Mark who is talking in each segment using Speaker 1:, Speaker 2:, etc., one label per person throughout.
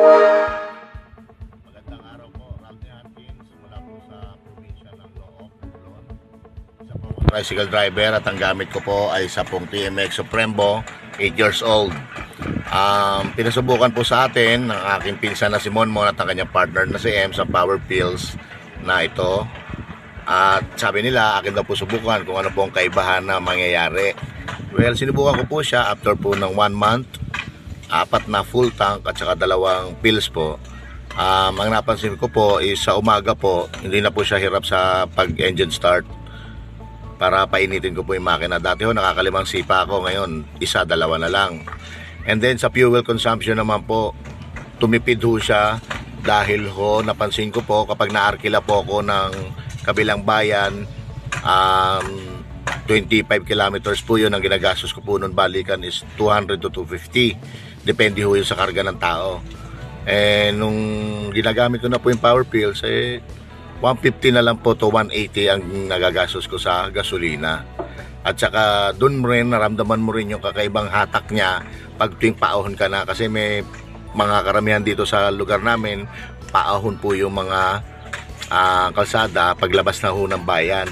Speaker 1: Magandang araw po, Ralph Atkins mula po sa probinsya ng Loob, Luzon. Isa po akong tricycle driver at ang gamit ko po ay isa pong TMX Supremo, 8 years old. Pinasubukan po sa atin ng aking pinsan na si Monmon at ang kanyang partner na si M sa Power Pills na ito. At sabi nila, akin daw po subukan kung ano po ang kaibahan na mangyayari. Well, sinubukan ko po siya after po ng 1 month, 4 na full tank at saka 2 pills po. Ang napansin ko po is sa umaga po, hindi na po siya hirap sa pag-engine start para painitin ko po yung makina. Dati ho, nakakalimang sipa ako, ngayon 1, 2 na lang. And then sa fuel consumption naman po, tumipid ho siya dahil ho, napansin ko po kapag naarkila po ako ng kabilang bayan, 25 kilometers po yun ang ginagastos ko po nun, balikan is 200 to 250, depende ho yun sa karga ng tao. Nung ginagamit ko na po yung Power Pills, 150 na lang po to 180 ang nagagastos ko sa gasolina. At saka dun mo rin, naramdaman mo rin yung kakaibang hatak niya pag tuwing paahon ka na, kasi may mga karamihan dito sa lugar namin, paahon po yung mga kalsada paglabas na ho ng bayan.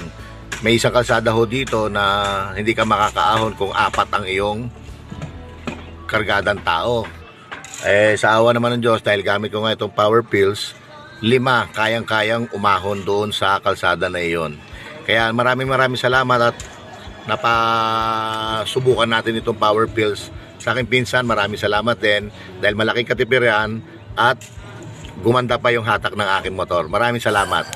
Speaker 1: May isang kalsada ho dito na hindi ka makakaahon kung 4 ang iyong kargadang tao. Sa awa naman ng Diyos, dahil gamit ko nga itong Power Pills, 5 kayang-kayang umahon doon sa kalsada na iyon. Kaya maraming salamat at napasubukan natin itong Power Pills. Sa aking pinsan, maraming salamat din dahil malaking katipiran at gumanda pa yung hatak ng aking motor. Maraming salamat.